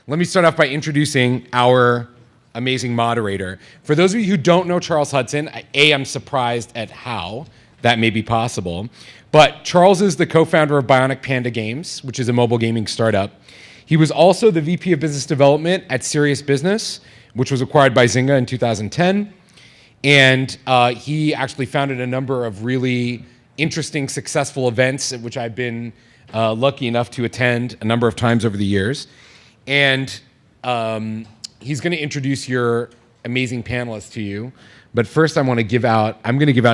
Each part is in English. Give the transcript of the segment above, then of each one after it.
Let me start off by introducing our amazing moderator. For those of you who don't know Charles Hudson, I'm surprised at how that may be possible. But Charles is the co-founder of Bionic Panda Games, which is a mobile gaming startup. He was also the VP of Business Development at Serious Business, which was acquired by Zynga in 2010. And he actually founded a number of really interesting, successful events, which I've been lucky enough to attend a number of times over the years. And he's going to introduce your amazing panelists to you. But first, I'm going to give out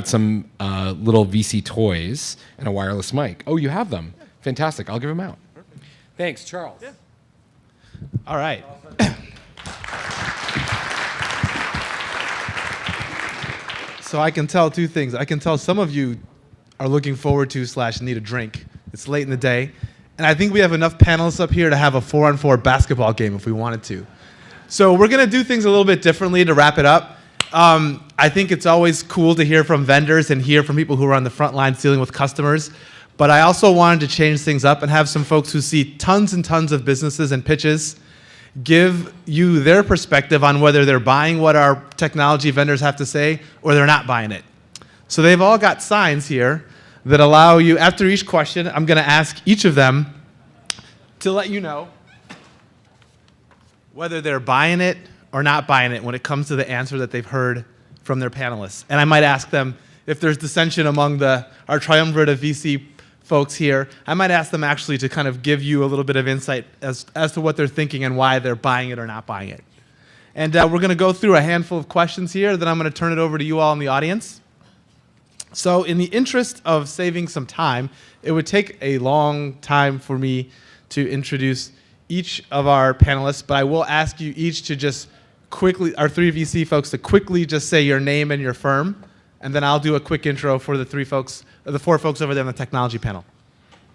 some little VC toys and a wireless mic. Oh, you have them. Fantastic. I'll give them out. Thanks, Charles. Yeah. All right. So I can tell two things. I can tell some of you are looking forward to / need a drink. It's late in the day. And I think we have enough panelists up here to have a 4-on-4 basketball game if we wanted to. So we're going to do things a little bit differently to wrap it up. I think it's always cool to hear from vendors and hear from people who are on the front lines dealing with customers. But I also wanted to change things up and have some folks who see tons and tons of businesses and pitches give you their perspective on whether they're buying what our technology vendors have to say or they're not buying it. So they've all got signs here that allow you, after each question, I'm going to ask each of them to let you know whether they're buying it or not buying it when it comes to the answer that they've heard from their panelists. And I might ask them if there's dissension among our triumvirate of VC folks here. I might ask them actually to kind of give you a little bit of insight as to what they're thinking and why they're buying it or not buying it. And we're going to go through a handful of questions here, then I'm going to turn it over to you all in the audience. So in the interest of saving some time, it would take a long time for me to introduce each of our panelists, but I will ask you each to just quickly, our three VC folks, to quickly just say your name and your firm, and then I'll do a quick intro for the four folks over there on the technology panel.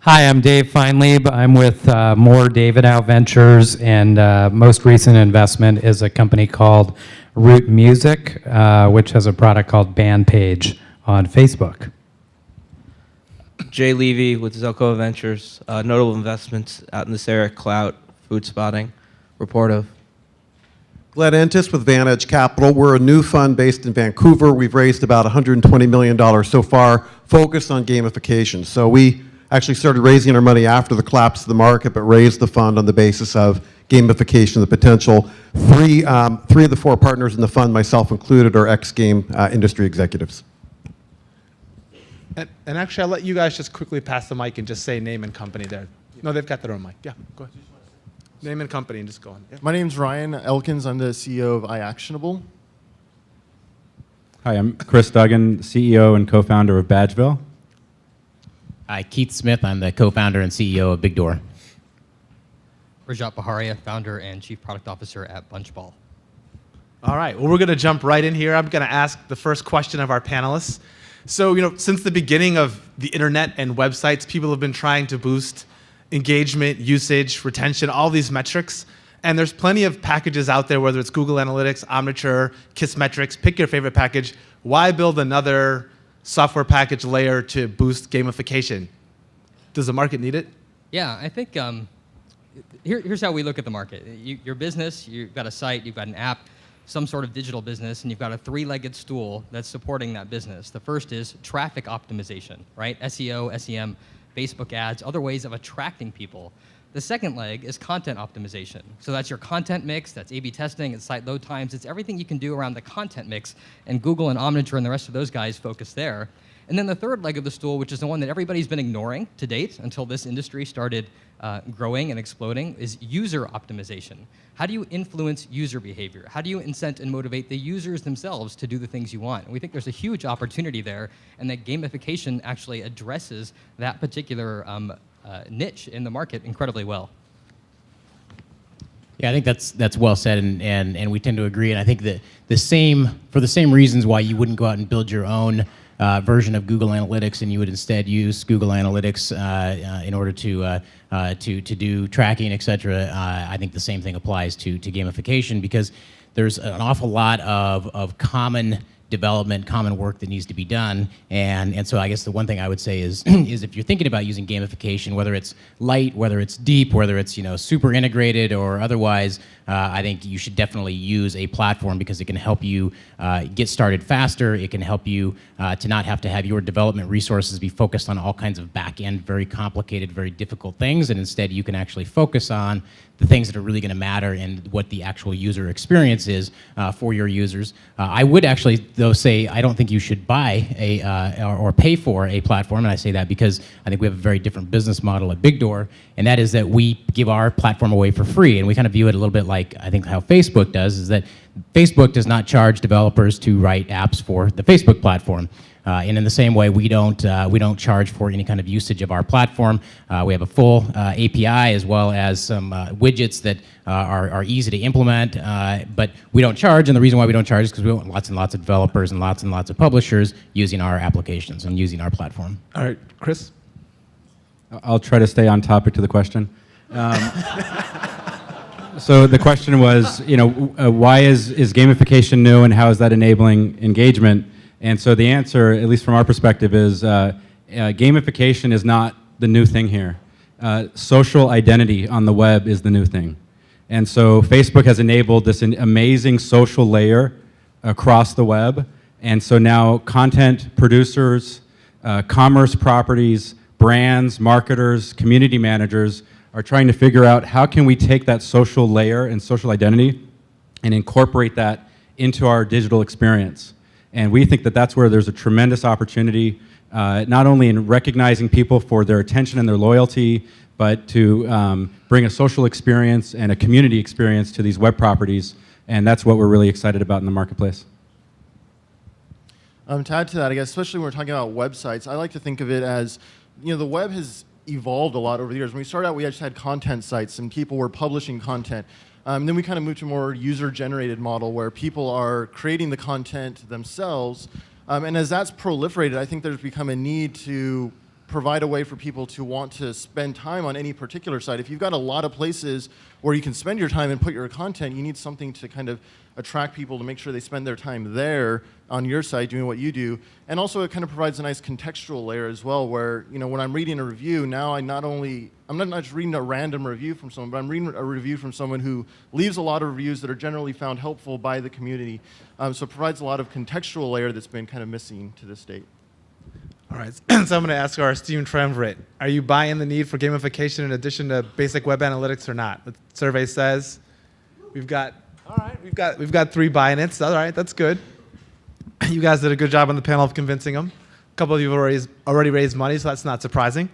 Hi, I'm Dave Feinleib. I'm with More Davidow Ventures, and most recent investment is a company called Root Music, which has a product called Bandpage on Facebook. Jay Levy with Zelko Ventures, notable investments out in this area: Clout, Food Spotting, Reportive. Glenn Entis with Vantage Capital. We're a new fund based in Vancouver. We've raised about $120 million so far, focused on gamification. So we actually started raising our money after the collapse of the market, but raised the fund on the basis of gamification, the potential. Three of the four partners in the fund, myself included, are ex-game industry executives. And actually, I'll let you guys just quickly pass the mic and just say name and company there. No, they've got their own mic. Yeah, go ahead. Name and company and just go on. Yeah. My name's Ryan Elkins. I'm the CEO of iActionable. Hi, I'm Kris Duggan, CEO and co-founder of Badgeville. Hi, Keith Smith. I'm the co-founder and CEO of Big Door. Rajat Paharia, founder and chief product officer at Bunchball. All right, well, we're going to jump right in here. I'm going to ask the first question of our panelists. So, since the beginning of the internet and websites, people have been trying to boost engagement, usage, retention, all these metrics. And there's plenty of packages out there, whether it's Google Analytics, Omniture, Kissmetrics, pick your favorite package. Why build another software package layer to boost gamification? Does the market need it? Yeah, I think here's how we look at the market. Your business, you've got a site, you've got an app, some sort of digital business, and you've got a three-legged stool that's supporting that business. The first is traffic optimization, right? SEO, SEM, Facebook ads, other ways of attracting people. The second leg is content optimization. So that's your content mix, that's A/B testing, it's site load times, it's everything you can do around the content mix, and Google and Omniture and the rest of those guys focus there. And then the third leg of the stool, which is the one that everybody's been ignoring to date until this industry started growing and exploding, is user optimization. How do you influence user behavior? How do you incent and motivate the users themselves to do the things you want? And we think there's a huge opportunity there, and that gamification actually addresses that particular niche in the market incredibly well. Yeah, I think that's well said, and we tend to agree. And I think that for the same reasons why you wouldn't go out and build your own version of Google Analytics, and you would instead use Google Analytics in order to do tracking, et cetera. I think the same thing applies to gamification, because there's an awful lot of common development, common work that needs to be done. And so I guess the one thing I would say is, is if you're thinking about using gamification, whether it's light, whether it's deep, whether it's super integrated or otherwise, I think you should definitely use a platform because it can help you get started faster. It can help you to not have to have your development resources be focused on all kinds of back-end, very complicated, very difficult things, and instead you can actually focus on the things that are really going to matter and what the actual user experience is for your users. I would actually, though, say I don't think you should buy or pay for a platform, and I say that because I think we have a very different business model at Big Door, and that is that we give our platform away for free, and we kind of view it a little bit like I think how Facebook does, is that Facebook does not charge developers to write apps for the Facebook platform. And in the same way, we don't charge for any kind of usage of our platform. We have a full API as well as some widgets that are easy to implement, but we don't charge. And the reason why we don't charge is because we want lots and lots of developers and lots of publishers using our applications and using our platform. All right, Kris? I'll try to stay on topic to the question. So the question was, why is gamification new and how is that enabling engagement? And so the answer, at least from our perspective, is gamification is not the new thing here. Social identity on the web is the new thing. And so Facebook has enabled this amazing social layer across the web. And so now content producers, commerce properties, brands, marketers, community managers are trying to figure out how can we take that social layer and social identity and incorporate that into our digital experience. And we think that that's where there's a tremendous opportunity, not only in recognizing people for their attention and their loyalty, but to bring a social experience and a community experience to these web properties. And that's what we're really excited about in the marketplace. To add to that, I guess, especially when we're talking about websites, I like to think of it as, the web has evolved a lot over the years. When we started out, we just had content sites and people were publishing content. Then we kind of moved to a more user-generated model where people are creating the content themselves. And as that's proliferated, I think there's become a need to provide a way for people to want to spend time on any particular site. If you've got a lot of places where you can spend your time and put your content, you need something to kind of attract people to make sure they spend their time there on your site doing what you do. And also it kind of provides a nice contextual layer as well where, when I'm reading a review, now I'm not just reading a random review from someone, but I'm reading a review from someone who leaves a lot of reviews that are generally found helpful by the community. So it provides a lot of contextual layer that's been kind of missing to this date. All right, so I'm going to ask our esteemed triumvirate, are you buying the need for gamification in addition to basic web analytics or not? The survey says we've got 3 buying it. All right, that's good. You guys did a good job on the panel of convincing them. A couple of you have already raised money, so that's not surprising.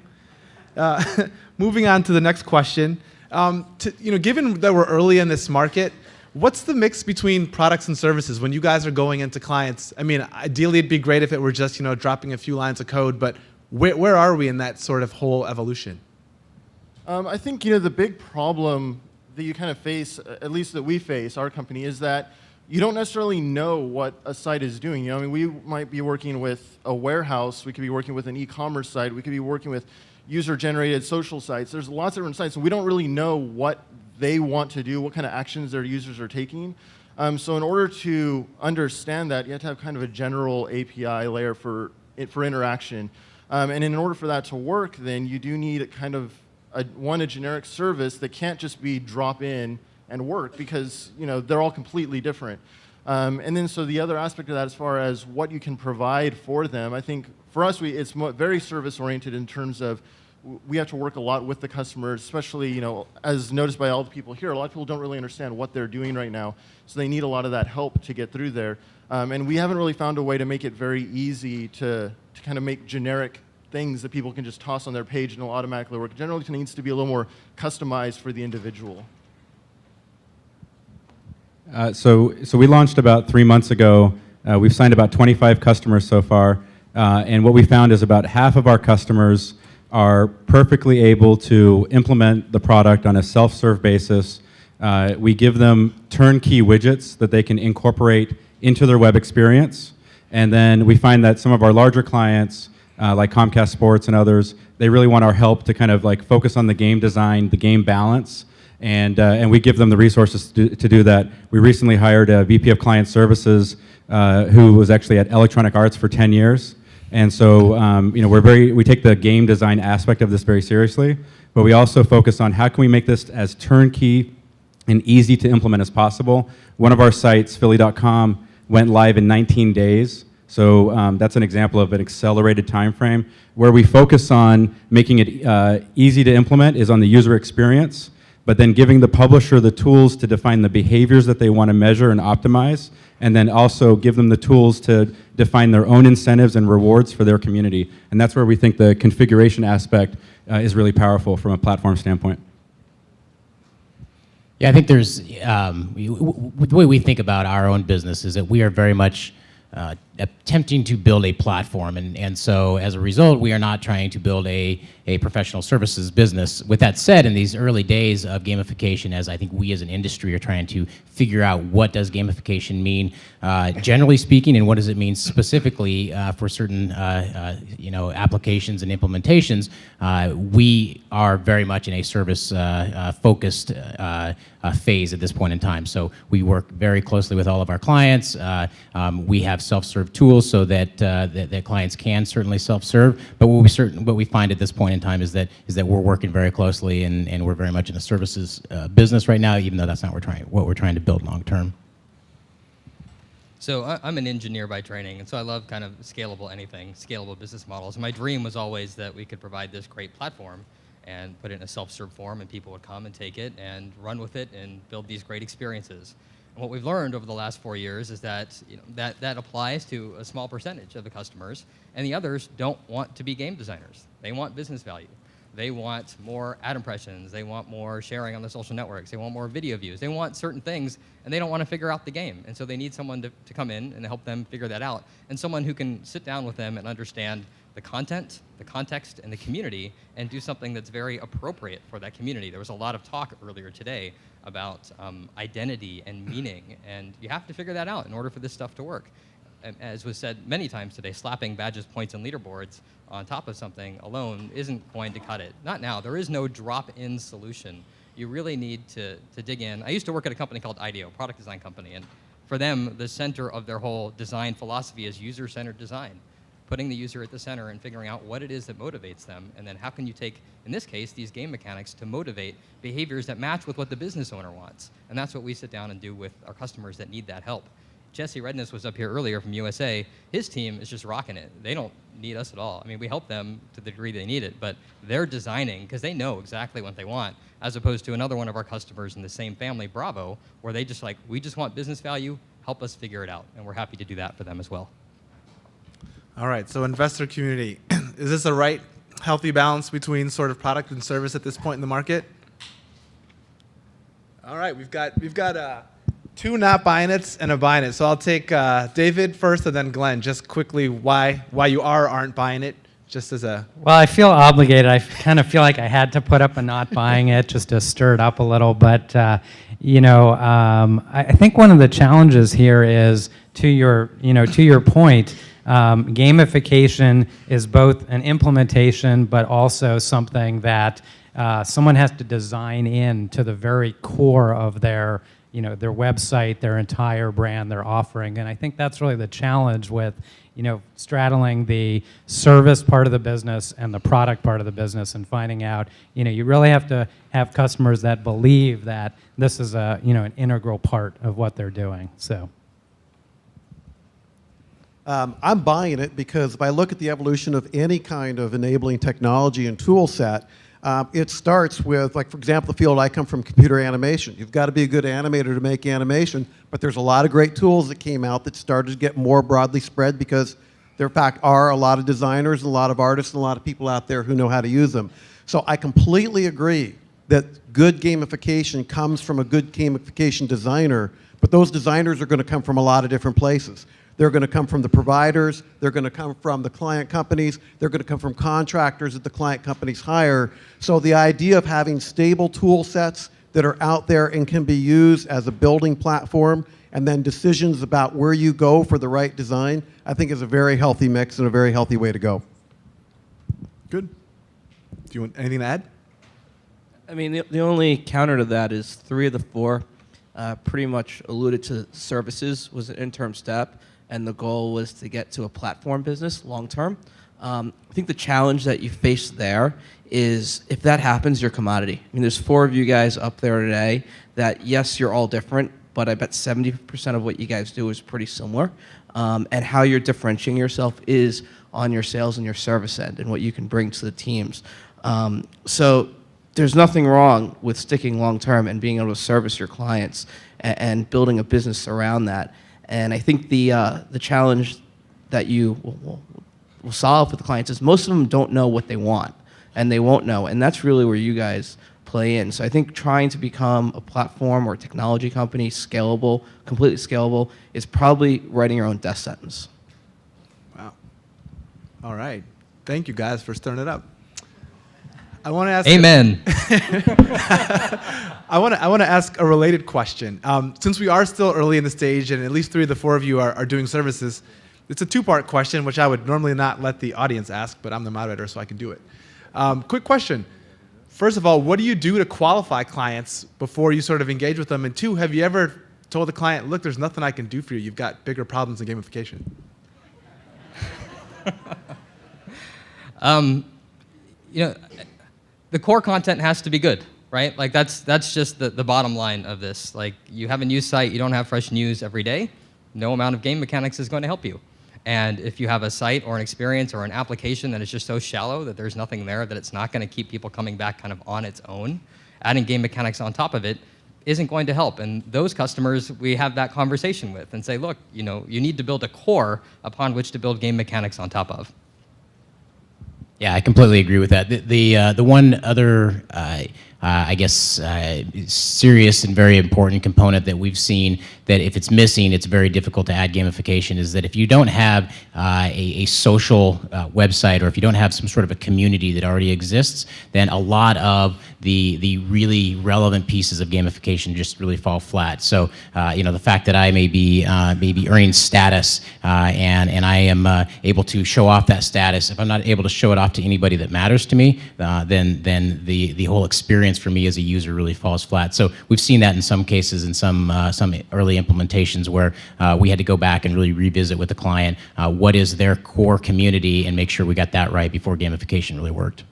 Moving on to the next question, given that we're early in this market, what's the mix between products and services when you guys are going into clients? I mean, ideally it'd be great if it were just dropping a few lines of code, but where are we in that sort of whole evolution? I think the big problem that you kind of face, at least that we face, our company, is that you don't necessarily know what a site is doing. We might be working with a warehouse, we could be working with an e-commerce site, we could be working with user-generated social sites. There's lots of different sites, and we don't really know what they want to do, what kind of actions their users are taking. So in order to understand that, you have to have kind of a general API layer for interaction. And in order for that to work, then you do need a kind of a generic service that can't just be drop in and work because they're all completely different. And then so the other aspect of that as far as what you can provide for them, I think for us it's very service oriented in terms of we have to work a lot with the customers, especially as noticed by all the people here, a lot of people don't really understand what they're doing right now, so they need a lot of that help to get through there. And we haven't really found a way to make it very easy to kind of make generic things that people can just toss on their page and it'll automatically work. It generally needs to be a little more customized for the individual. So we launched about 3 months ago. We've signed about 25 customers so far. And what we found is about half of our customers are perfectly able to implement the product on a self-serve basis. We give them turnkey widgets that they can incorporate into their web experience. And then we find that some of our larger clients, like Comcast Sports and others, they really want our help to kind of focus on the game design, the game balance, and we give them the resources to do that. We recently hired a VP of Client Services who was actually at Electronic Arts for 10 years. And so, we take the game design aspect of this very seriously, but we also focus on how can we make this as turnkey and easy to implement as possible. One of our sites, Philly.com, went live in 19 days. So that's an example of an accelerated time frame. Where we focus on making it easy to implement is on the user experience, but then giving the publisher the tools to define the behaviors that they want to measure and optimize, and then also give them the tools to define their own incentives and rewards for their community. And that's where we think the configuration aspect is really powerful from a platform standpoint. Yeah, I think there's, the way we think about our own business is that we are very much attempting to build a platform, and so as a result, we are not trying to build a professional services business. With that said, in these early days of gamification, as I think we as an industry are trying to figure out what does gamification mean, generally speaking, and what does it mean specifically for certain applications and implementations, we are very much in a service focused phase at this point in time. So we work very closely with all of our clients. We have self-serve tools so that that clients can certainly self-serve. But what we find at this point in time is that we're working very closely and we're very much in a services business right now, even though that's not what we're trying to build long term. So I'm an engineer by training, and so I love kind of scalable business models. My dream was always that we could provide this great platform and put it in a self-serve form, and people would come and take it and run with it and build these great experiences. And what we've learned over the last 4 years is that that applies to a small percentage of the customers, and the others don't want to be game designers. They want business value. They want more ad impressions. They want more sharing on the social networks. They want more video views. They want certain things, and they don't want to figure out the game. And so they need someone to come in and help them figure that out, and someone who can sit down with them and understand the content, the context, and the community, and do something that's very appropriate for that community. There was a lot of talk earlier today about identity and meaning, and you have to figure that out in order for this stuff to work. As was said many times today, slapping badges, points, and leaderboards on top of something alone isn't going to cut it. Not now. There is no drop-in solution. You really need to dig in. I used to work at a company called IDEO, product design company, and for them, the center of their whole design philosophy is user-centered design, putting the user at the center and figuring out what it is that motivates them, and then how can you take, in this case, these game mechanics to motivate behaviors that match with what the business owner wants. And that's what we sit down and do with our customers that need that help. Jesse Redness was up here earlier from USA. His team is just rocking it. They don't need us at all. I mean, we help them to the degree they need it, but they're designing because they know exactly what they want, as opposed to another one of our customers in the same family, Bravo, where they just we just want business value, help us figure it out. And we're happy to do that for them as well. All right, so investor community, is this a right, healthy balance between sort of product and service at this point in the market? All right, we've got two not buying it and a buying it. So I'll take David first and then Glenn. Just quickly, why you aren't buying it, just as a... Well, I feel obligated. I kind of feel like I had to put up a not buying it just to stir it up a little. But, I think one of the challenges here is, to your point, gamification is both an implementation, but also something that someone has to design in to the very core of their website, their entire brand, their offering. And I think that's really the challenge with, straddling the service part of the business and the product part of the business, and finding out, you really have to have customers that believe that this is an integral part of what they're doing. So. I'm buying it because if I look at the evolution of any kind of enabling technology and tool set, it starts with, like, for example, the field I come from, computer animation. You've got to be a good animator to make animation, but there's a lot of great tools that came out that started to get more broadly spread because there, in fact, are a lot of designers and a lot of artists and a lot of people out there who know how to use them. So I completely agree that good gamification comes from a good gamification designer, but those designers are going to come from a lot of different places. They're going to come from the providers, they're going to come from the client companies, they're going to come from contractors that the client companies hire. So the idea of having stable tool sets that are out there and can be used as a building platform, and then decisions about where you go for the right design, I think is a very healthy mix and a very healthy way to go. Good. Do you want anything to add? I mean, the only counter to that is 3 of the 4 pretty much alluded to services was an interim step. and the goal was to get to a platform business long term. I think the challenge that you face there is if that happens, you're commodity. I mean, there's 4 of you guys up there today that, yes, you're all different, but I bet 70% of what you guys do is pretty similar. And how you're differentiating yourself is on your sales and your service end and what you can bring to the teams. So there's nothing wrong with sticking long term and being able to service your clients and building a business around that. And I think the challenge that you will solve with the clients is most of them don't know what they want, and they won't know. And that's really where you guys play in. So I think trying to become a platform or a technology company, scalable, completely scalable, is probably writing your own death sentence. Wow. All right. Thank you guys for stirring it up. I want to ask. Amen. I want to ask a related question. Since we are still early in the stage, and at least 3 of the 4 of you are doing services, it's a 2-part question, which I would normally not let the audience ask, but I'm the moderator, so I can do it. Quick question. First of all, what do you do to qualify clients before you sort of engage with them? And 2, have you ever told the client, look, there's nothing I can do for you. You've got bigger problems in gamification? The core content has to be good, right? Like that's just the bottom line of this. Like you have a news site, you don't have fresh news every day. No amount of game mechanics is going to help you. And if you have a site or an experience or an application that is just so shallow that there's nothing there, that it's not going to keep people coming back kind of on its own, adding game mechanics on top of it isn't going to help. And those customers, we have that conversation with and say, look, you need to build a core upon which to build game mechanics on top of. Yeah, I completely agree with that. The one other, I guess, serious and very important component that we've seen that if it's missing, it's very difficult to add gamification is that if you don't have a social website or if you don't have some sort of a community that already exists, then a lot of the really relevant pieces of gamification just really fall flat. So, the fact that I may be earning status and I am able to show off that status, if I'm not able to show it off to anybody that matters to me, then the whole experience for me as a user really falls flat. So we've seen that in some cases in some early implementations where we had to go back and really revisit with the client what is their core community and make sure we got that right before gamification really worked.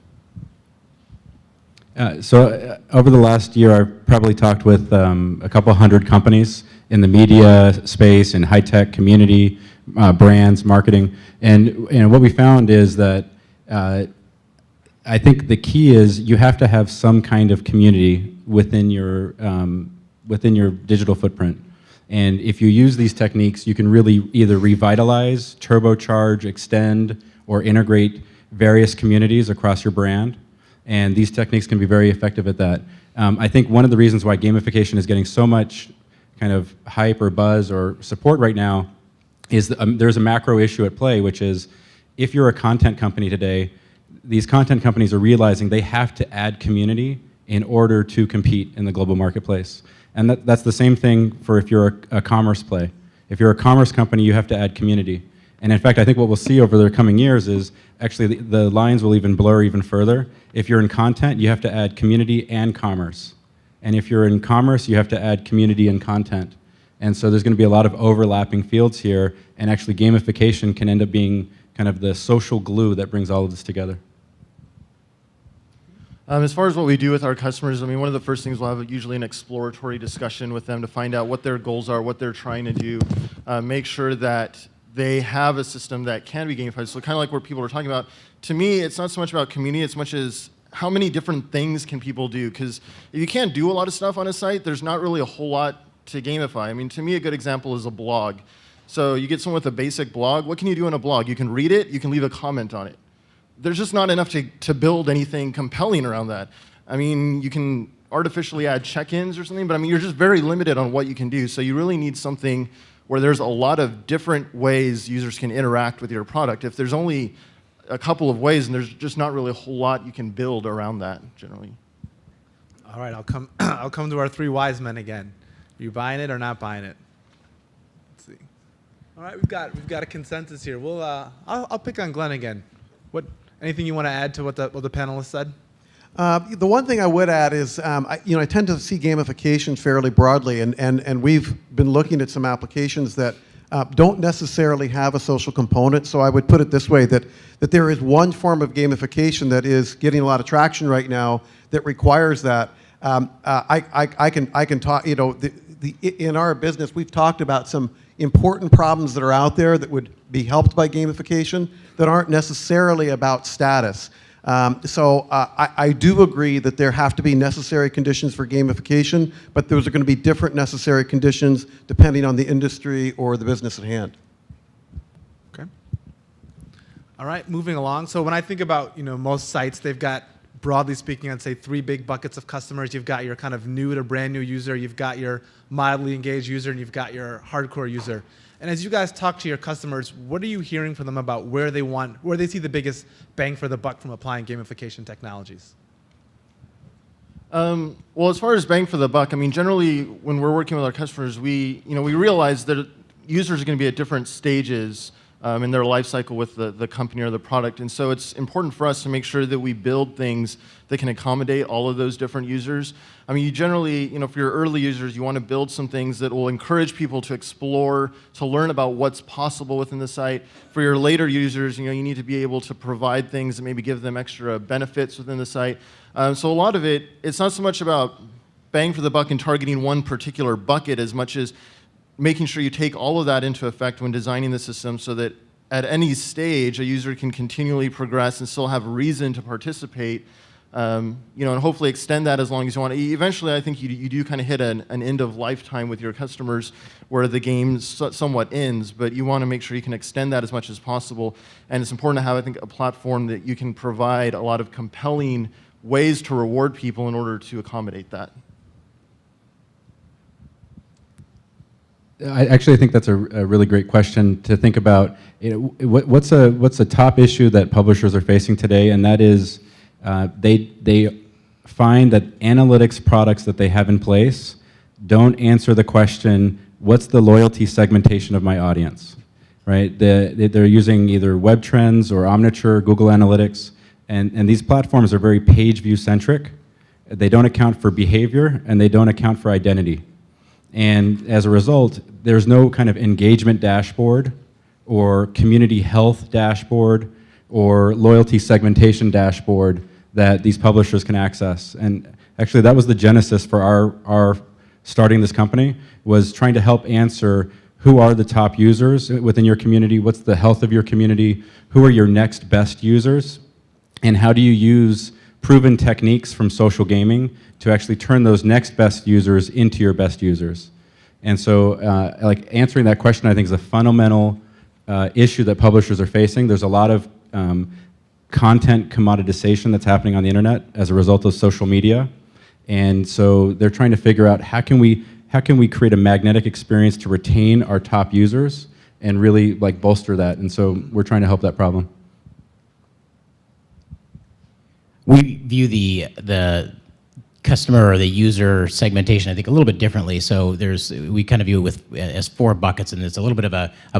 Over the last year, I've probably talked with a couple hundred companies in the media space, in high-tech community, brands, marketing, and what we found is that I think the key is you have to have some kind of community within your digital footprint. And if you use these techniques, you can really either revitalize, turbocharge, extend, or integrate various communities across your brand. And these techniques can be very effective at that. I think one of the reasons why gamification is getting so much kind of hype or buzz or support right now is that, there's a macro issue at play, which is if you're a content company today, these content companies are realizing they have to add community in order to compete in the global marketplace. And that's the same thing for if you're a commerce play. If you're a commerce company, you have to add community. And in fact, I think what we'll see over the coming years is actually the lines will even blur even further. If you're in content, you have to add community and commerce. And if you're in commerce, you have to add community and content. And so there's going to be a lot of overlapping fields here, and actually gamification can end up being kind of the social glue that brings all of this together. As far as what we do with our customers, I mean, one of the first things we'll have usually an exploratory discussion with them to find out what their goals are, what they're trying to do, make sure that they have a system that can be gamified. So kind of like what people are talking about, to me, it's not so much about community as much as how many different things can people do? Because if you can't do a lot of stuff on a site, there's not really a whole lot to gamify. I mean, to me, a good example is a blog. So you get someone with a basic blog. What can you do in a blog? You can read it. You can leave a comment on it. There's just not enough to build anything compelling around that. I mean, you can artificially add check-ins or something, but I mean, you're just very limited on what you can do. So you really need something where there's a lot of different ways users can interact with your product. If there's only a couple of ways, and there's just not really a whole lot you can build around that generally. All right, I'll come to our 3 wise men again. Are you buying it or not buying it? Let's see. All right, we've got a consensus here. I'll pick on Glenn again. Anything you want to add to what the panelists said? The one thing I would add is, I tend to see gamification fairly broadly, and we've been looking at some applications that don't necessarily have a social component. So I would put it this way, that there is one form of gamification that is getting a lot of traction right now that requires that. I can talk, you know, in our business, we've talked about some important problems that are out there that would be helped by gamification that aren't necessarily about status. So I do agree that there have to be necessary conditions for gamification, but those are going to be different necessary conditions depending on the industry or the business at hand. Okay. All right, moving along. So when I think about, you know, most sites, they've got, broadly speaking, I'd say 3 big buckets of customers. You've got your kind of new to brand new user, you've got your mildly engaged user, and you've got your hardcore user. And as you guys talk to your customers, what are you hearing from them about where they see the biggest bang for the buck from applying gamification technologies? Well, as far as bang for the buck, I mean, generally when we're working with our customers, we realize that users are going to be at different stages in their life cycle with the company or the product. And so it's important for us to make sure that we build things that can accommodate all of those different users. I mean, you generally, you know, for your early users, you want to build some things that will encourage people to explore, to learn about what's possible within the site. For your later users, you know, you need to be able to provide things that maybe give them extra benefits within the site. So a lot of it's not so much about bang for the buck and targeting one particular bucket as much as making sure you take all of that into effect when designing the system so that at any stage a user can continually progress and still have reason to participate, you know, and hopefully extend that as long as you want. Eventually, I think you do kind of hit an end of lifetime with your customers where the game somewhat ends, but you want to make sure you can extend that as much as possible. And it's important to have, I think, a platform that you can provide a lot of compelling ways to reward people in order to accommodate that. I actually think that's a really great question to think about. You know, what's a top issue that publishers are facing today, and that is they find that analytics products that they have in place don't answer the question, what's the loyalty segmentation of my audience, right? They're using either web trends or Omniture, Google Analytics, and these platforms are very page view centric. They don't account for behavior, and they don't account for identity. And as a result, there's no kind of engagement dashboard or community health dashboard or loyalty segmentation dashboard that these publishers can access. And actually, that was the genesis for our starting this company, was trying to help answer who are the top users within your community, what's the health of your community, who are your next best users, and how do you use proven techniques from social gaming to actually turn those next best users into your best users. And so like answering that question, I think, is a fundamental issue that publishers are facing. There's a lot of content commoditization that's happening on the internet as a result of social media. And so they're trying to figure out how can we create a magnetic experience to retain our top users and really like bolster that. And so we're trying to help that problem. We view the customer or the user segmentation, I think, a little bit differently. So we kind of view it as 4 buckets, and it's a little bit of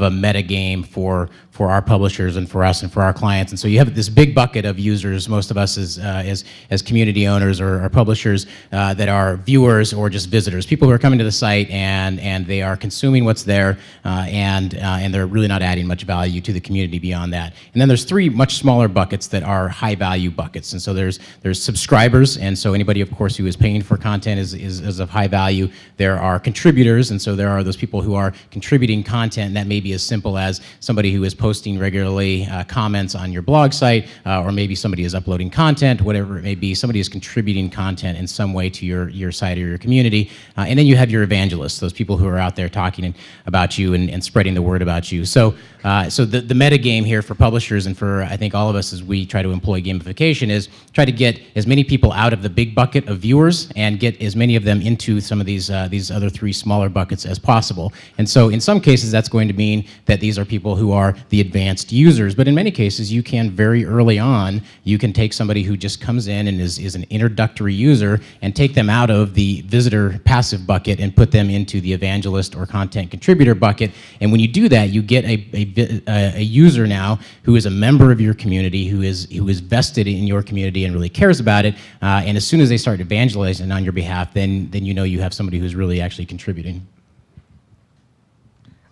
a meta game for our publishers and for us and for our clients. And so you have this big bucket of users, most of us as community owners or publishers that are viewers or just visitors, people who are coming to the site and they are consuming what's there and they're really not adding much value to the community beyond that. And then there's 3 much smaller buckets that are high value buckets. And so there's subscribers, and so anybody, of course, who is paying for content is of high value. There are contributors, and so there are those people who are contributing content, and that may be as simple as somebody who is posting regularly comments on your blog site, or maybe somebody is uploading content, whatever it may be. Somebody is contributing content in some way to your site or your community. And then you have your evangelists, those people who are out there talking about you and spreading the word about you. So the meta game here for publishers and for, I think, all of us as we try to employ gamification is try to get as many people out of the big bucket of viewers and get as many of them into some of these other 3 smaller buckets as possible. And so in some cases, that's going to mean that these are people who are the advanced users. But in many cases, you can very early on, you can take somebody who just comes in and is an introductory user and take them out of the visitor passive bucket and put them into the evangelist or content contributor bucket. And when you do that, you get a user now who is a member of your community, who is vested in your community and really cares about it. And as soon as they start evangelizing on your behalf, then you know you have somebody who's really actually contributing.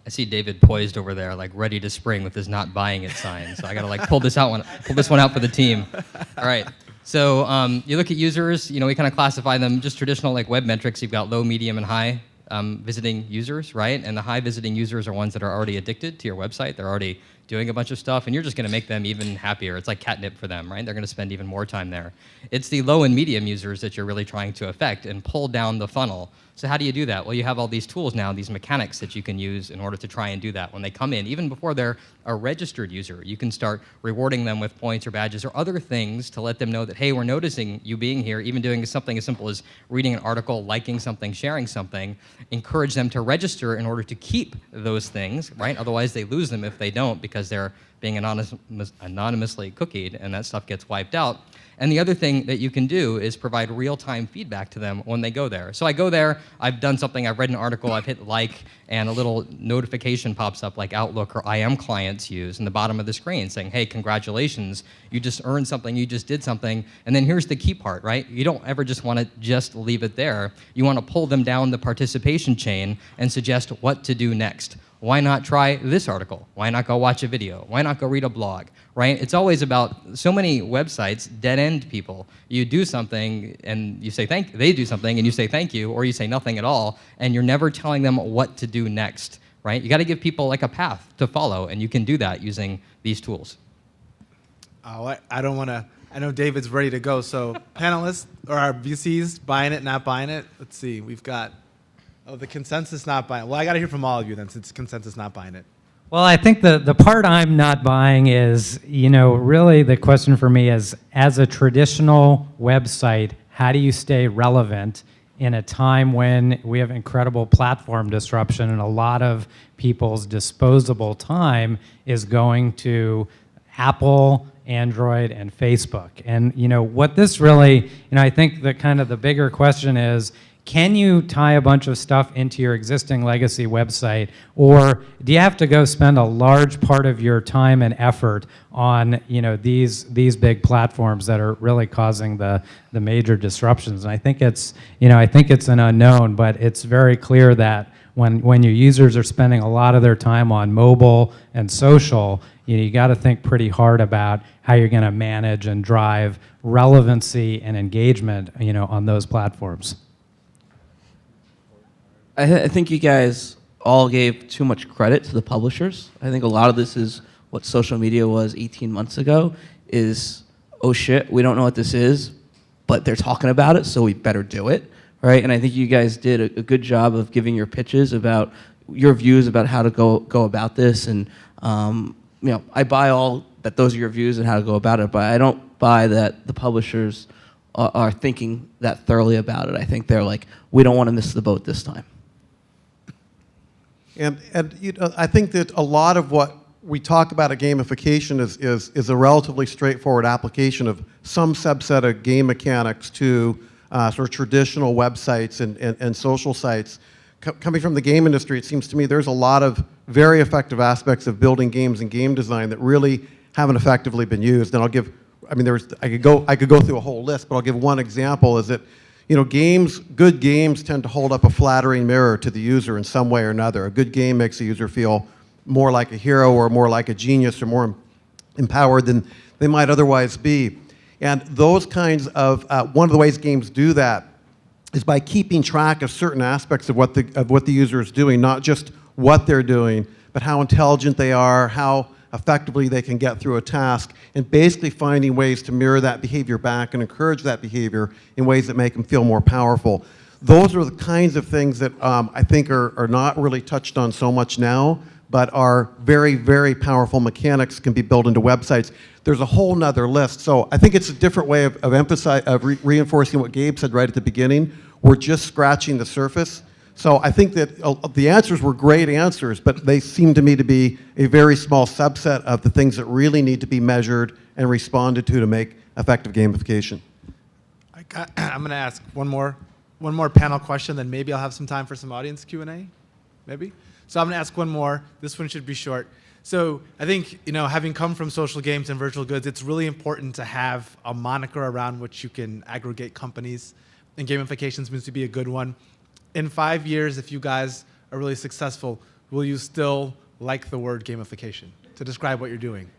I see David poised over there, like ready to spring with his not buying it sign. So I got to like pull this one out for the team. All right. So you look at users, we kind of classify them just traditional like web metrics. You've got low, medium, and high visiting users, right? And the high visiting users are ones that are already addicted to your website. They're already doing a bunch of stuff, and you're just going to make them even happier. It's like catnip for them, right? They're going to spend even more time there. It's the low and medium users that you're really trying to affect and pull down the funnel. So how do you do that? Well, you have all these tools now, these mechanics that you can use in order to try and do that. When they come in, even before they're a registered user, you can start rewarding them with points or badges or other things to let them know that, hey, we're noticing you being here, even doing something as simple as reading an article, liking something, sharing something. Encourage them to register in order to keep those things, right? Otherwise, they lose them if they don't because they're being anonymously cookied, and that stuff gets wiped out. And the other thing that you can do is provide real-time feedback to them when they go there. So I go there, I've done something, I've read an article, I've hit like, and a little notification pops up like Outlook or IM clients use in the bottom of the screen saying, hey, congratulations, you just earned something, you just did something. And then here's the key part, right? You don't ever just want to just leave it there. You want to pull them down the participation chain and suggest what to do next. Why not try this article? Why not go watch a video? Why not go read a blog, right? It's always about so many websites, dead-end people. You do something and you say they do something and you say thank you, or you say nothing at all, and you're never telling them what to do next, right? You got to give people like a path to follow, and you can do that using these tools. Oh, I don't want to. I know David's ready to go. So panelists or our VCs, buying it, not buying it? Let's see. We've got... Oh, the consensus not buying it. Well, I got to hear from all of you then, since consensus not buying it. Well, I think the part I'm not buying is, really the question for me is, as a traditional website, how do you stay relevant in a time when we have incredible platform disruption and a lot of people's disposable time is going to Apple, Android, and Facebook? And, what this really, I think that kind of the bigger question is, can you tie a bunch of stuff into your existing legacy website, or do you have to go spend a large part of your time and effort on these big platforms that are really causing the major disruptions? And I think it's an unknown, but it's very clear that when your users are spending a lot of their time on mobile and social, you got to think pretty hard about how you're going to manage and drive relevancy and engagement on those platforms. I think you guys all gave too much credit to the publishers. I think a lot of this is what social media was 18 months ago is, oh shit, we don't know what this is, but they're talking about it, so we better do it, right? And I think you guys did a good job of giving your pitches about your views about how to go about this. And I buy all that those are your views and how to go about it, but I don't buy that the publishers are thinking that thoroughly about it. I think they're like, we don't want to miss the boat this time. And I think that a lot of what we talk about at gamification is a relatively straightforward application of some subset of game mechanics to sort of traditional websites and social sites. Coming from the game industry, it seems to me there's a lot of very effective aspects of building games and game design that really haven't effectively been used. And I could go through a whole list, but I'll give one example. Is that good games tend to hold up a flattering mirror to the user in some way or another. A good game makes the user feel more like a hero or more like a genius or more empowered than they might otherwise be. And those kinds of, one of the ways games do that is by keeping track of certain aspects of what the user is doing, not just what they're doing, but how intelligent they are, how effectively they can get through a task, and basically finding ways to mirror that behavior back and encourage that behavior in ways that make them feel more powerful. Those are the kinds of things that I think are not really touched on so much now, but are very, very powerful mechanics can be built into websites. There's a whole nother list. So I think it's a different way of reinforcing what Gabe said right at the beginning. We're just scratching the surface. So I think that the answers were great answers, but they seem to me to be a very small subset of the things that really need to be measured and responded to make effective gamification. I'm going to ask one more panel question, then maybe I'll have some time for some audience Q&A, maybe. So I'm going to ask one more. This one should be short. So I think, having come from social games and virtual goods, it's really important to have a moniker around which you can aggregate companies, and gamification seems to be a good one. In 5 years, if you guys are really successful, will you still like the word gamification to describe what you're doing?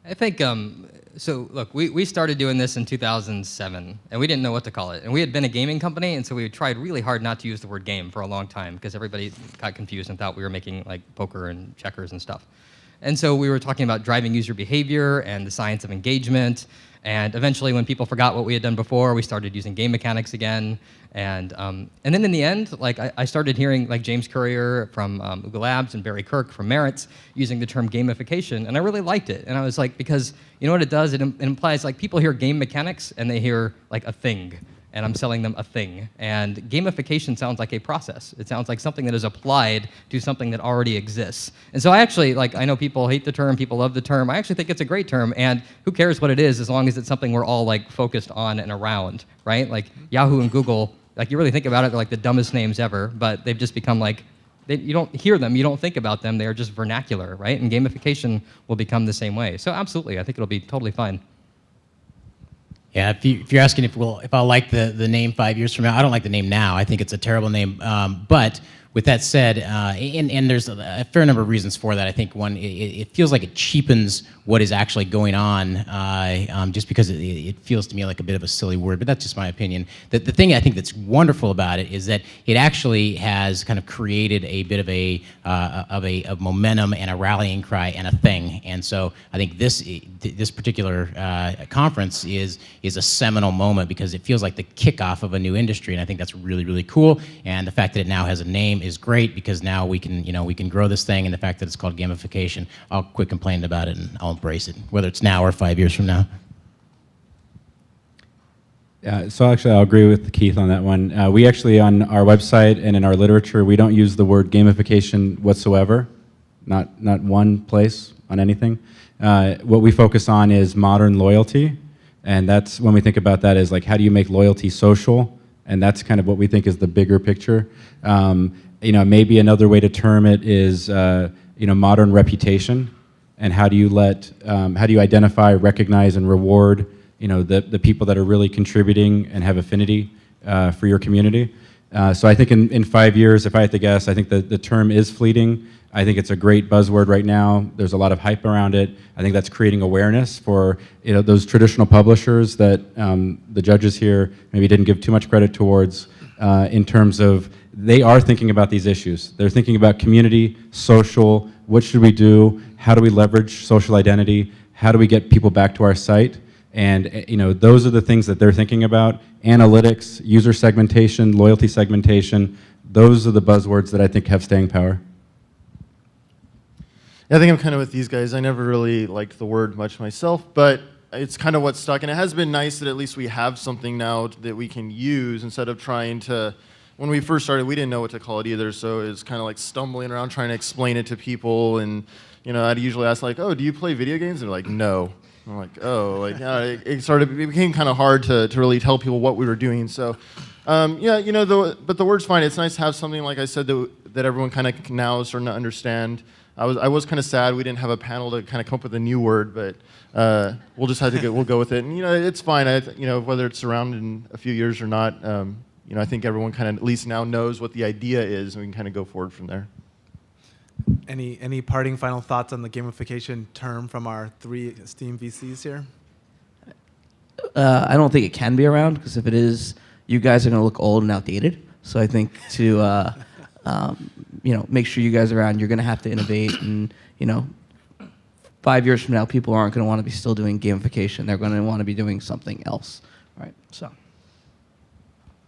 I think, so look, we started doing this in 2007, and we didn't know what to call it. And we had been a gaming company, and so we tried really hard not to use the word game for a long time, because everybody got confused and thought we were making like poker and checkers and stuff. And so we were talking about driving user behavior and the science of engagement. And eventually, when people forgot what we had done before, we started using game mechanics again. And then in the end, like I started hearing like James Currier from Google Labs and Barry Kirk from Merritt's using the term gamification, and I really liked it. And I was like, because you know what it does? It implies like people hear game mechanics and they hear like a thing, and I'm selling them a thing. And gamification sounds like a process. It sounds like something that is applied to something that already exists. And so I actually, like, I know people hate the term, people love the term. I actually think it's a great term, and who cares what it is as long as it's something we're all like focused on and around, right? Like Yahoo and Google, like you really think about it, they're like the dumbest names ever, but they've just become like, you don't hear them, you don't think about them, they are just vernacular, right? And gamification will become the same way. So absolutely, I think it'll be totally fine. Yeah, if you're asking if I'll like the name 5 years from now, I don't like the name now. I think it's a terrible name. But with that said, and there's a fair number of reasons for that. I think one, it feels like it cheapens what is actually going on, just because it feels to me like a bit of a silly word. But that's just my opinion. The thing I think that's wonderful about it is that it actually has kind of created a bit of a momentum and a rallying cry and a thing. And so I think this particular conference is a seminal moment because it feels like the kickoff of a new industry, and I think that's really, really cool. And the fact that it now has a name is great because now we can grow this thing, and the fact that it's called gamification, I'll quit complaining about it and I'll embrace it, whether it's now or 5 years from now. Yeah, so actually I'll agree with Keith on that one. We actually, on our website and in our literature, we don't use the word gamification whatsoever, not one place on anything. What we focus on is modern loyalty, and that's when we think about that is like, how do you make loyalty social? And that's kind of what we think is the bigger picture. Maybe another way to term it is, modern reputation, and how do you identify, recognize, and reward, the people that are really contributing and have affinity for your community. So I think in 5 years, if I had to guess, I think the term is fleeting. I think it's a great buzzword right now. There's a lot of hype around it. I think that's creating awareness for those traditional publishers that the judges here maybe didn't give too much credit towards in terms of they are thinking about these issues. They're thinking about community, social, what should we do? How do we leverage social identity? How do we get people back to our site? And those are the things that they're thinking about. Analytics, user segmentation, loyalty segmentation, those are the buzzwords that I think have staying power. I think I'm kind of with these guys. I never really liked the word much myself, but it's kind of what's stuck. And it has been nice that at least we have something now that we can use instead of trying to, when we first started, we didn't know what to call it either. So it was kind of like stumbling around trying to explain it to people. And, I'd usually ask like, oh, do you play video games? And they're like, no. I'm like, oh, like, it became kind of hard to really tell people what we were doing. So, but the word's fine. It's nice to have something, like I said, that everyone kind of now is starting to understand. I was kind of sad we didn't have a panel to kind of come up with a new word, but we'll just have to we'll go with it. And it's fine. Whether it's around in a few years or not, I think everyone kind of at least now knows what the idea is, and we can kind of go forward from there. Any parting final thoughts on the gamification term from our three esteemed VCs here? I don't think it can be around because if it is, you guys are going to look old and outdated. So I think to make sure you guys are around, you're going to have to innovate. And 5 years from now, people aren't going to want to be still doing gamification. They're going to want to be doing something else, right? So.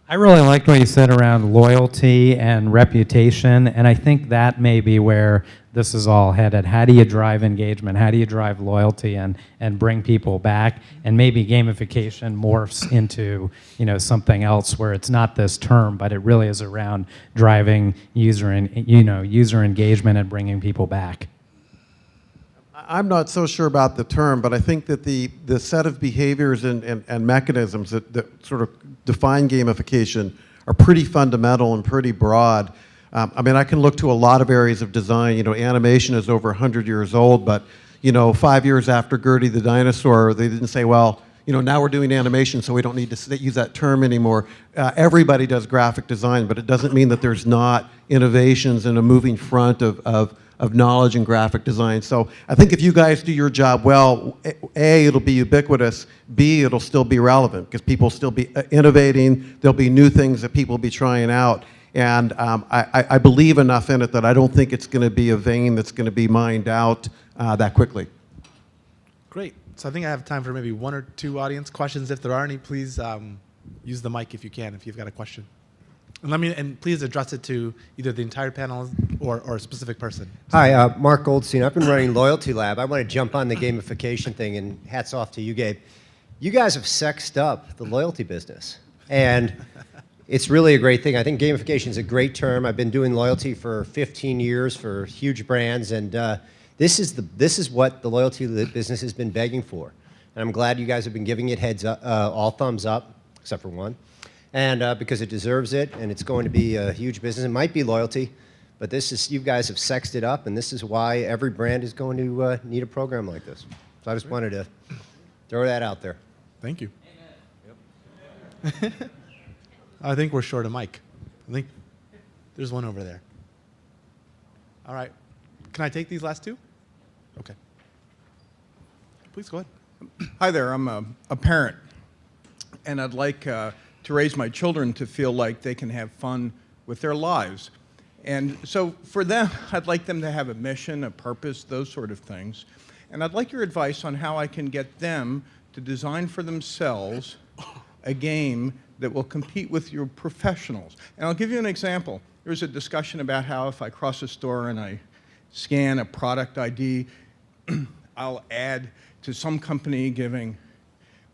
I really liked what you said around loyalty and reputation, and I think that may be where this is all headed. How do you drive engagement? How do you drive loyalty and bring people back? And maybe gamification morphs into something else where it's not this term, but it really is around driving user engagement and bringing people back. I'm not so sure about the term, but I think that the set of behaviors and mechanisms that sort of define gamification are pretty fundamental and pretty broad. I can look to a lot of areas of design. Animation is over 100 years old, but 5 years after Gertie the dinosaur, they didn't say, well, now we're doing animation, so we don't need to use that term anymore. Everybody does graphic design, but it doesn't mean that there's not innovations and a moving front of knowledge in graphic design. So I think if you guys do your job well, A, it'll be ubiquitous, B, it'll still be relevant, because people will still be innovating, there'll be new things that people will be trying out. And I believe enough in it that I don't think it's going to be a vein that's going to be mined out that quickly. Great. So I think I have time for maybe 1 or 2 audience questions. If there are any, please use the mic if you can, if you've got a question. And please address it to either the entire panel or a specific person. Hi, Mark Goldstein. I've been running Loyalty Lab. I want to jump on the gamification thing, and hats off to you, Gabe. You guys have sexed up the loyalty business, and it's really a great thing. I think gamification is a great term. I've been doing loyalty for 15 years for huge brands, and this is what the loyalty business has been begging for. And I'm glad you guys have been giving it heads up, all thumbs up, except for one. And because it deserves it, and it's going to be a huge business. It might be loyalty, but you guys have sexed it up, and this is why every brand is going to need a program like this. So I just wanted to throw that out there. Thank you. Yep. I think we're short a mic. I think there's one over there. All right. Can I take these last 2? Okay. Please go ahead. Hi there. I'm a parent, and I'd like to raise my children to feel like they can have fun with their lives. And so for them, I'd like them to have a mission, a purpose, those sort of things. And I'd like your advice on how I can get them to design for themselves a game that will compete with your professionals. And I'll give you an example. There was a discussion about how if I cross a store and I scan a product ID, I'll add to some company giving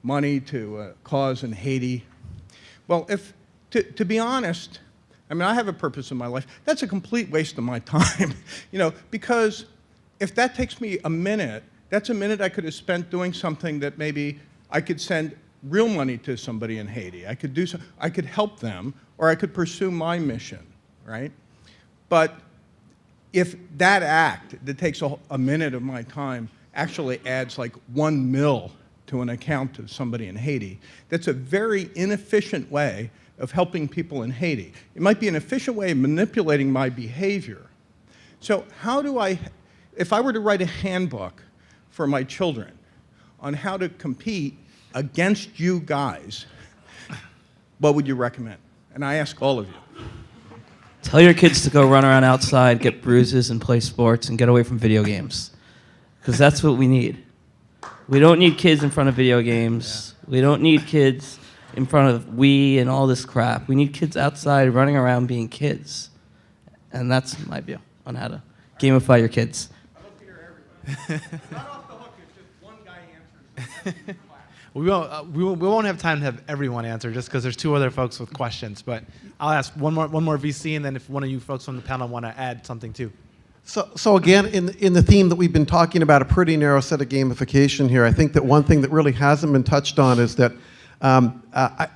money to a cause in Haiti. Well, to be honest, I mean, I have a purpose in my life. That's a complete waste of my time, because if that takes me a minute, that's a minute I could have spent doing something that maybe I could send real money to somebody in Haiti. I could help them, or I could pursue my mission, right? But if that act that takes a minute of my time actually adds like 1 mil to an account of somebody in Haiti, that's a very inefficient way of helping people in Haiti. It might be an efficient way of manipulating my behavior. So how do if I were to write a handbook for my children on how to compete against you guys, what would you recommend? And I ask all of you. Tell your kids to go run around outside, get bruises, and play sports, and get away from video games. Because that's what we need. We don't need kids in front of video games. Yeah. We don't need kids in front of Wii and all this crap. We need kids outside running around being kids. And that's my view on how to gamify your kids. I love to hear everybody. Not off the hook, it's just one guy answers. We won't have time to have everyone answer just because there's 2 other folks with questions. But I'll ask one more VC, and then if one of you folks on the panel want to add something too. So again, in the theme that we've been talking about, a pretty narrow set of gamification here, I think that one thing that really hasn't been touched on is that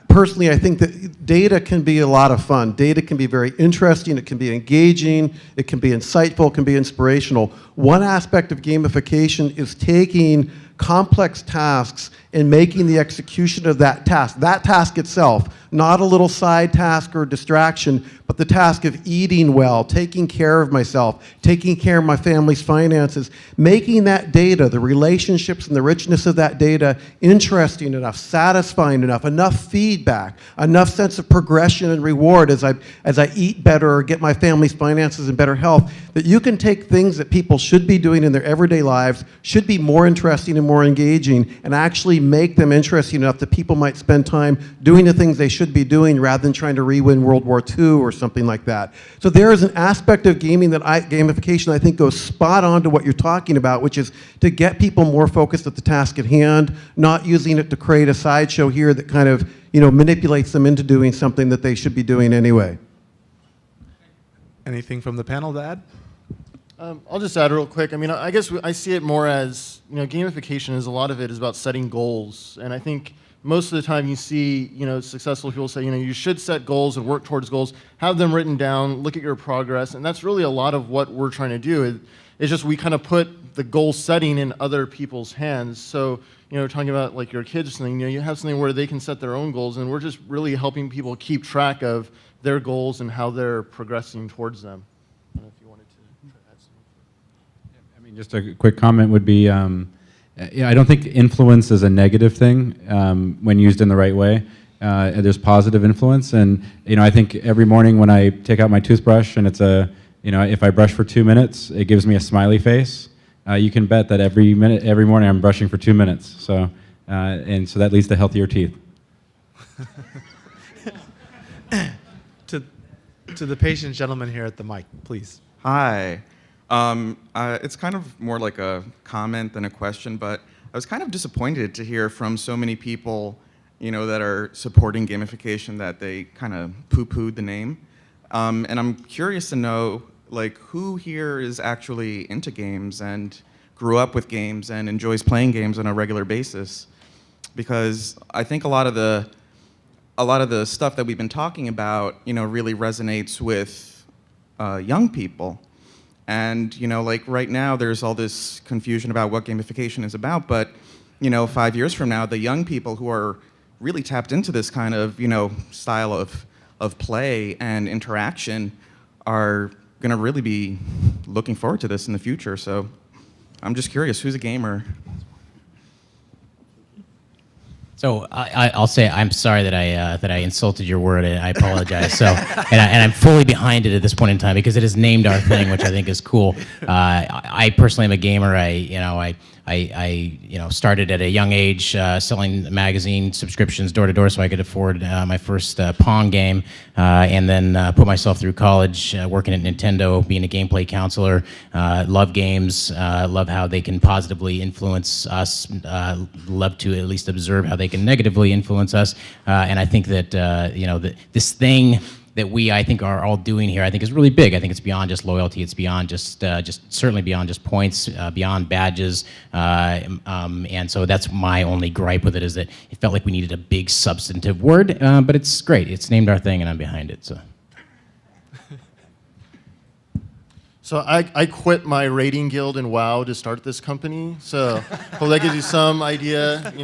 personally, I think that data can be a lot of fun. Data can be very interesting, it can be engaging, it can be insightful, it can be inspirational. One aspect of gamification is taking complex tasks and making the execution of that task itself, not a little side task or distraction, but the task of eating well, taking care of myself, taking care of my family's finances, making that data, the relationships and the richness of that data interesting enough, satisfying enough feedback, enough sense of progression and reward as I eat better or get my family's finances in better health, that you can take things that people should be doing in their everyday lives, should be more interesting and more engaging, and actually make them interesting enough that people might spend time doing the things they should be doing rather than trying to re-win World War II or something like that. So there is an aspect of gamification I think goes spot on to what you're talking about, which is to get people more focused at the task at hand, not using it to create a sideshow here that kind of manipulates them into doing something that they should be doing anyway. Anything from the panel to add? I'll just add real quick. I mean, I guess I see it more as, gamification is a lot of it is about setting goals. And I think most of the time you see, successful people say, you should set goals and work towards goals, have them written down, look at your progress. And that's really a lot of what we're trying to do. It's just we kind of put the goal setting in other people's hands. So, talking about like your kids thing, you have something where they can set their own goals, and we're just really helping people keep track of their goals and how they're progressing towards them. I don't know if you wanted to add something. I mean, just a quick comment would be, I don't think influence is a negative thing when used in the right way. There's positive influence, and I think every morning when I take out my toothbrush and it's if I brush for 2 minutes, it gives me a smiley face. You can bet that every morning I'm brushing for 2 minutes. So, and so that leads to healthier teeth. To the patient gentleman here at the mic, please. Hi. It's kind of more like a comment than a question, but I was kind of disappointed to hear from so many people, that are supporting gamification that they kind of poo-pooed the name. And I'm curious to know, like, who here is actually into games and grew up with games and enjoys playing games on a regular basis? Because I think a lot of the stuff that we've been talking about, really resonates with young people. And, like right now, there's all this confusion about what gamification is about, but, 5 years from now, the young people who are really tapped into this kind of, style of play and interaction are going to really be looking forward to this in the future. So I'm just curious, who's a gamer? So I'll say I'm sorry that I insulted your word, and I apologize. So and I'm fully behind it at this point in time because it has named our thing, which I think is cool. I personally am a gamer. I started at a young age selling magazine subscriptions door to door so I could afford my first Pong game, and then put myself through college working at Nintendo, being a gameplay counselor. Love games, love how they can positively influence us, love to at least observe how they can negatively influence us, and I think that this thing that I think are all doing here, I think is really big. I think it's beyond just loyalty. It's beyond just certainly beyond just points, beyond badges. And so that's my only gripe with it, is that it felt like we needed a big substantive word, but it's great. It's named our thing and I'm behind it, so. So I quit my rating guild in WoW to start this company. So hope that gives you some idea.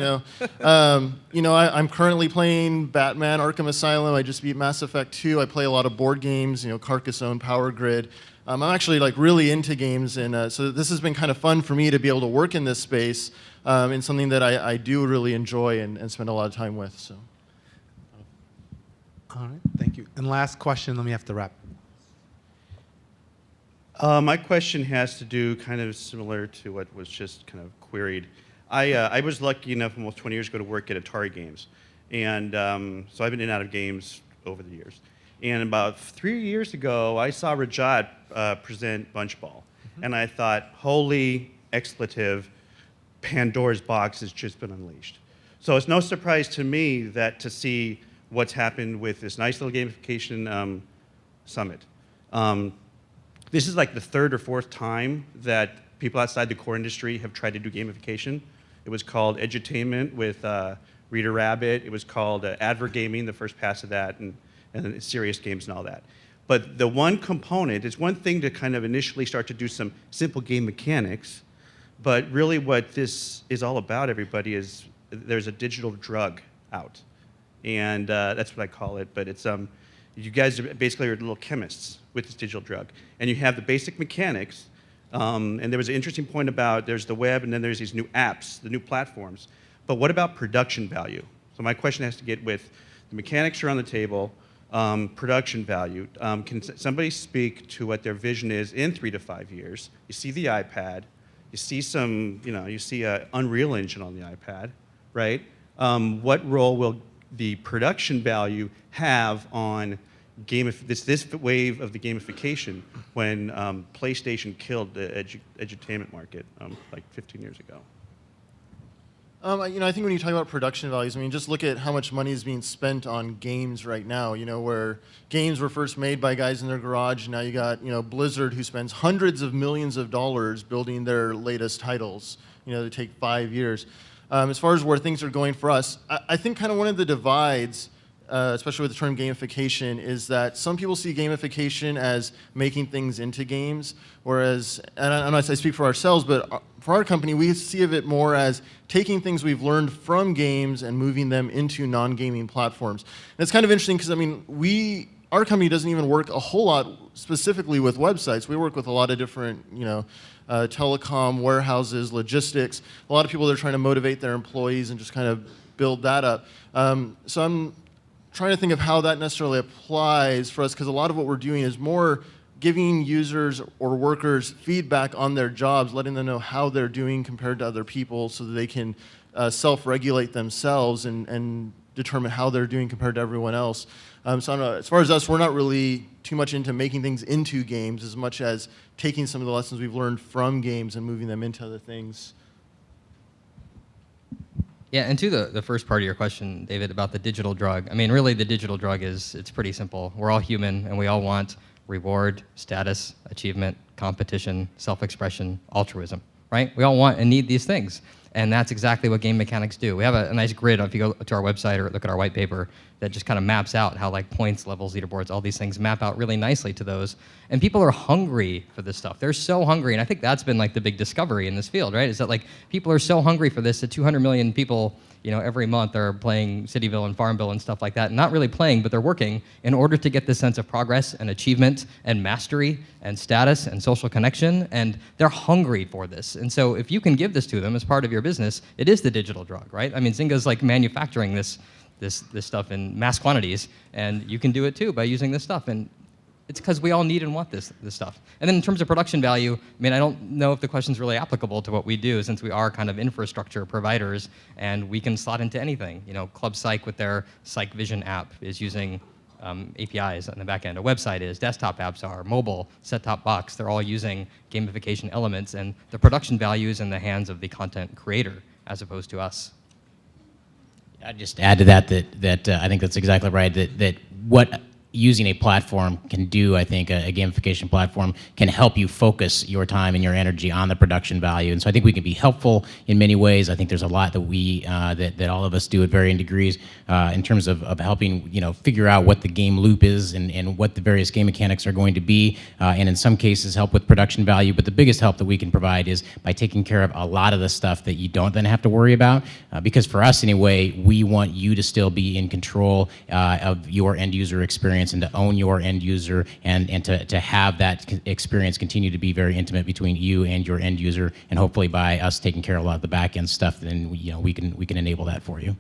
I'm currently playing Batman: Arkham Asylum. I just beat Mass Effect 2. I play a lot of board games. Carcassonne, Power Grid. I'm actually really into games, and so this has been kind of fun for me to be able to work in this space in something that I do really enjoy and spend a lot of time with. So. All right, thank you. And last question, then we have to wrap. My question has to do kind of similar to what was just kind of queried. I was lucky enough almost 20 years ago to work at Atari Games. And so I've been in and out of games over the years. And about 3 years ago, I saw Rajat present Bunch Ball. And I thought, holy expletive, Pandora's box has just been unleashed. So it's no surprise to me that to see what's happened with this nice little gamification summit. This is like the third or fourth time that people outside the core industry have tried to do gamification. It was called edutainment with Reader Rabbit. It was called advergaming, the first pass of that, and serious games and all that. But the one component, it's one thing to kind of initially start to do some simple game mechanics, but really what this is all about, everybody, is there's a digital drug out. And that's what I call it, but it's you guys are basically little chemists with this digital drug. And you have the basic mechanics, and there was an interesting point about there's the web and then there's these new apps, the new platforms. But what about production value? So my question has to get with the mechanics are on the table, production value. Can somebody speak to what their vision is in 3 to 5 years? You see the iPad, you see some, you see an Unreal Engine on the iPad, right? What role will the production value have on this wave of the gamification when PlayStation killed the edutainment market like 15 years ago? I think when you talk about production values, just look at how much money is being spent on games right now, where games were first made by guys in their garage. Now you got, Blizzard, who spends hundreds of millions of dollars building their latest titles, they take 5 years. As far as where things are going for us, I think kind of one of the divides especially with the term gamification, is that some people see gamification as making things into games, whereas, and I speak for ourselves, but for our company, we see of it more as taking things we've learned from games and moving them into non-gaming platforms. And it's kind of interesting because, I mean, our company doesn't even work a whole lot specifically with websites. We work with a lot of different, telecom, warehouses, logistics, a lot of people that are trying to motivate their employees and just kind of build that up. So I'm trying to think of how that necessarily applies for us, because a lot of what we're doing is more giving users or workers feedback on their jobs, letting them know how they're doing compared to other people so that they can self-regulate themselves and determine how they're doing compared to everyone else. So I don't know, as far as us, we're not really too much into making things into games as much as taking some of the lessons we've learned from games and moving them into other things. Yeah, and to the first part of your question, David, about the digital drug. I mean, really, the digital drug it's pretty simple. We're all human, and we all want reward, status, achievement, competition, self-expression, altruism, right? We all want and need these things. And that's exactly what game mechanics do. We have a nice grid, if you go to our website or look at our white paper, that just kind of maps out how like points, levels, leaderboards, all these things map out really nicely to those. And people are hungry for this stuff. They're so hungry, and I think that's been like the big discovery in this field, right? Is that like people are so hungry for this that 200 million people, every month are playing Cityville and Farmville and stuff like that. Not really playing, but they're working in order to get this sense of progress and achievement and mastery and status and social connection, and they're hungry for this. And so if you can give this to them as part of your business, it is the digital drug, right? I mean, Zynga's like manufacturing this stuff in mass quantities, and you can do it too by using this stuff. And it's because we all need and want this stuff. And then in terms of production value, I mean, I don't know if the question's really applicable to what we do, since we are kind of infrastructure providers, and we can slot into anything. Club Psych with their Psych Vision app is using APIs on the back end. A website is, desktop apps are, mobile, set-top box. They're all using gamification elements, and the production value is in the hands of the content creator as opposed to us. I'd just add to that I think that's exactly right, that what using a platform can do, I think a gamification platform can help you focus your time and your energy on the production value. And so I think we can be helpful in many ways. I think there's a lot that we, that all of us do at varying degrees in terms of helping, figure out what the game loop is and what the various game mechanics are going to be. And in some cases help with production value. But the biggest help that we can provide is by taking care of a lot of the stuff that you don't then have to worry about. Because for us anyway, we want you to still be in control of your end user experience and to own your end user and to have that experience continue to be very intimate between you and your end user, and hopefully by us taking care of a lot of the back end stuff, then we can enable that for you.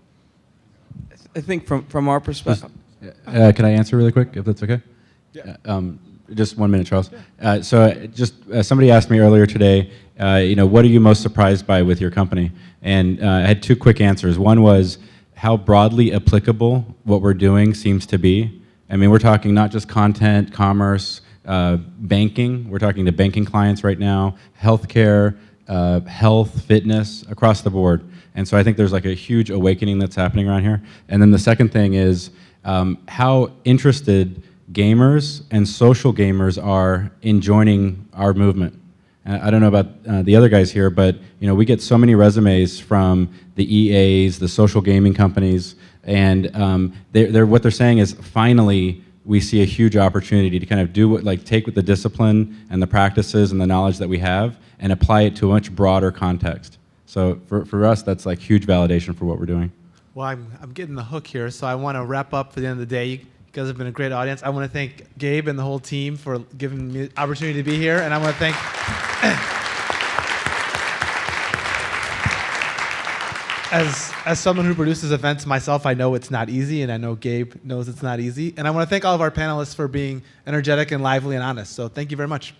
I think from our perspective. Can I answer really quick, if that's okay? Yeah. Just 1 minute, Charles. Somebody asked me earlier today, what are you most surprised by with your company? And I had two quick answers. One was how broadly applicable what we're doing seems to be. I mean, we're talking not just content, commerce, banking. We're talking to banking clients right now, healthcare, health, fitness, across the board. And so I think there's like a huge awakening that's happening around here. And then the second thing is how interested gamers and social gamers are in joining our movement. I don't know about the other guys here, but we get so many resumes from the EAs, the social gaming companies, and what they're saying is finally we see a huge opportunity to kind of take with the discipline and the practices and the knowledge that we have and apply it to a much broader context. So for us, that's like huge validation for what we're doing. Well, I'm getting the hook here, so I want to wrap up for the end of the day. You guys have been a great audience. I want to thank Gabe and the whole team for giving me the opportunity to be here, and I want to thank as someone who produces events myself, I know it's not easy, and I know Gabe knows it's not easy. And I want to thank all of our panelists for being energetic and lively and honest. So thank you very much.